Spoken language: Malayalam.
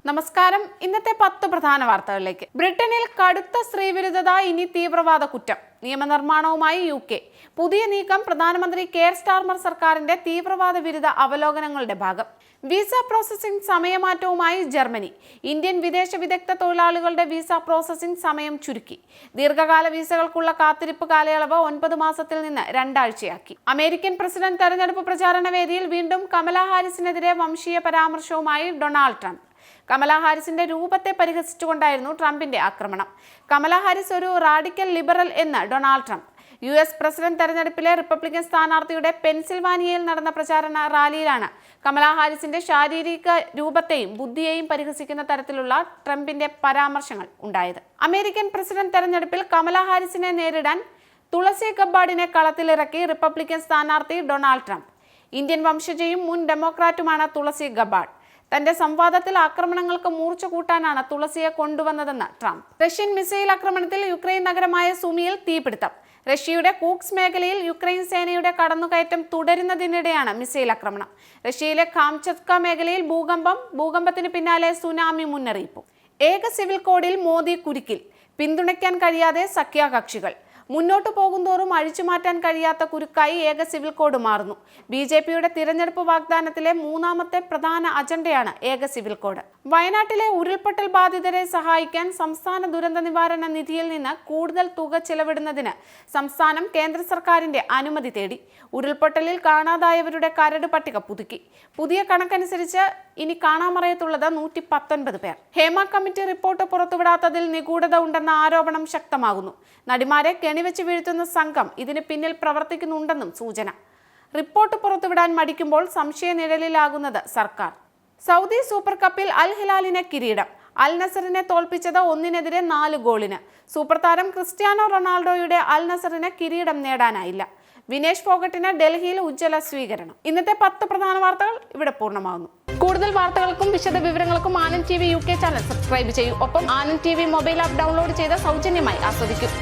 നമസ്കാരം. ഇന്നത്തെ 10 പ്രധാന വാർത്തകളിലേക്ക്. ബ്രിട്ടനിൽ കടുത്ത സ്ത്രീവിരുദ്ധത ഇനി തീവ്രവാദ കുറ്റം. നിയമനിർമ്മാണവുമായി UK. പുതിയ നീക്കം പ്രധാനമന്ത്രി കെയർ സ്റ്റാർമർ സർക്കാരിന്റെ തീവ്രവാദ വിരുദ്ധ അവലോകനങ്ങളുടെ ഭാഗം. വിസ പ്രോസസിംഗ് സമയമാറ്റവുമായി ജർമ്മനി. ഇന്ത്യൻ വിദേശ വിദഗ്ധ തൊഴിലാളികളുടെ വിസ പ്രോസസിംഗ് സമയം ചുരുക്കി. ദീർഘകാല വിസകൾക്കുള്ള കാത്തിരിപ്പ് കാലയളവ് 9 മാസത്തിൽ നിന്ന് 2 ആഴ്ചയാക്കി. അമേരിക്കൻ പ്രസിഡന്റ് തെരഞ്ഞെടുപ്പ് പ്രചാരണ വേദിയിൽ വീണ്ടും കമലാ ഹാരിസിനെതിരെ വംശീയ പരാമർശവുമായി ഡൊണാൾഡ് ട്രംപ്. കമലാ ഹാരിസിന്റെ രൂപത്തെ പരിഹസിച്ചുകൊണ്ടായിരുന്നു ട്രംപിന്റെ ആക്രമണം. കമലാ ഹാരിസ് ഒരു റാഡിക്കൽ ലിബറൽ എന്ന് ഡൊണാൾഡ് ട്രംപ്. US പ്രസിഡന്റ് തെരഞ്ഞെടുപ്പിലെ റിപ്പബ്ലിക്കൻ സ്ഥാനാർത്ഥിയുടെ പെൻസിൽവാനിയയിൽ നടന്ന പ്രചാരണ റാലിയിലാണ് കമലാ ഹാരിസിന്റെ ശാരീരിക രൂപത്തെയും ബുദ്ധിയെയും പരിഹസിക്കുന്ന തരത്തിലുള്ള ട്രംപിന്റെ പരാമർശങ്ങൾ ഉണ്ടായത്. അമേരിക്കൻ പ്രസിഡന്റ് തെരഞ്ഞെടുപ്പിൽ കമലാ ഹാരിസിനെ നേരിടാൻ തുളസി ഗബ്ബാർഡിനെ കളത്തിലിറക്കി റിപ്പബ്ലിക്കൻ സ്ഥാനാർത്ഥി ഡൊണാൾഡ് ട്രംപ്. ഇന്ത്യൻ വംശജയും മുൻ ഡെമോക്രാറ്റുമാണ് തുളസി ഗബ്ബാർഡ്. തന്റെ സംവാദത്തിൽ ആക്രമണങ്ങൾക്ക് മൂർച്ച കൂട്ടാനാണ് തുളസിയെ കൊണ്ടുവന്നതെന്ന് ട്രംപ്. റഷ്യൻ മിസൈൽ ആക്രമണത്തിൽ യുക്രൈൻ നഗരമായ സുമിയിൽ തീപിടുത്തം. റഷ്യയുടെ കൂക്സ് മേഖലയിൽ യുക്രൈൻ സേനയുടെ കടന്നുകയറ്റം തുടരുന്നതിനിടെയാണ് മിസൈൽ ആക്രമണം. റഷ്യയിലെ കാംചത്ക മേഖലയിൽ ഭൂകമ്പത്തിന് പിന്നാലെ സുനാമി മുന്നറിയിപ്പും. ഏക സിവിൽ കോഡിൽ മോദി കുരുക്കിൽ. പിന്തുണയ്ക്കാൻ കഴിയാതെ സഖ്യകക്ഷികൾ. മുന്നോട്ടു പോകുന്തോറും അഴിച്ചുമാറ്റാൻ കഴിയാത്ത കുരുക്കായി ഏക സിവിൽ കോഡ് മാറുന്നു. BJPയുടെ തിരഞ്ഞെടുപ്പ് വാഗ്ദാനത്തിലെ 3ാമത്തെ പ്രധാന അജണ്ടയാണ് ഏക സിവിൽ കോഡ്. വയനാട്ടിലെ ഉരുൾപൊട്ടൽ ബാധിതരെ സഹായിക്കാൻ സംസ്ഥാന ദുരന്ത നിവാരണ നിധിയിൽ നിന്ന് കൂടുതൽ തുക ചെലവിടുന്നതിന് സംസ്ഥാനം കേന്ദ്ര സർക്കാരിന്റെ അനുമതി തേടി. ഉരുൾപൊട്ടലിൽ കാണാതായവരുടെ കരട് പട്ടിക പുതുക്കി. പുതിയ കണക്കനുസരിച്ച് ഇനി കാണാമറയത്തുള്ളത് 119 പേർ. ഹേമ കമ്മിറ്റി റിപ്പോർട്ട് പുറത്തുവിടാത്തതിൽ നിഗൂഢത ഉണ്ടെന്ന ആരോപണം ശക്തമാകുന്നു. നടിമാരെ കെണിവെച്ച് വീഴ്ത്തുന്ന സംഘം ഇതിന് പിന്നിൽ പ്രവർത്തിക്കുന്നുണ്ടെന്നും സൂചന. റിപ്പോർട്ട് പുറത്തുവിടാൻ മടിക്കുമ്പോൾ സംശയനിഴലിലാകുന്നത് സർക്കാർ. സൗദി സൂപ്പർ കപ്പിൽ അൽ ഹിലാലിന് കിരീടം. അൽ നസറിനെ തോൽപ്പിച്ചത് 1-4 ഗോളിന്. സൂപ്പർ താരം ക്രിസ്ത്യാനോ റൊണാൾഡോയുടെ അൽ നസറിന് കിരീടം നേടാനായില്ല. വിനേഷ് ഫോഗട്ടിന് ഡൽഹിയിൽ ഉജ്ജ്വല സ്വീകരണം. ഇന്നത്തെ 10 പ്രധാന വാർത്തകൾ ഇവിടെ പൂർണ്ണമാകുന്നു. കൂടുതൽ വാർത്തകൾക്കും വിശദ വിവരങ്ങൾക്കും Anand TV UK channel subscribe ചെയ്യൂ. ഒപ്പം Anand TV mobile app download ചെയ്ത് സൗജന്യമായി ആസ്വദിക്കും.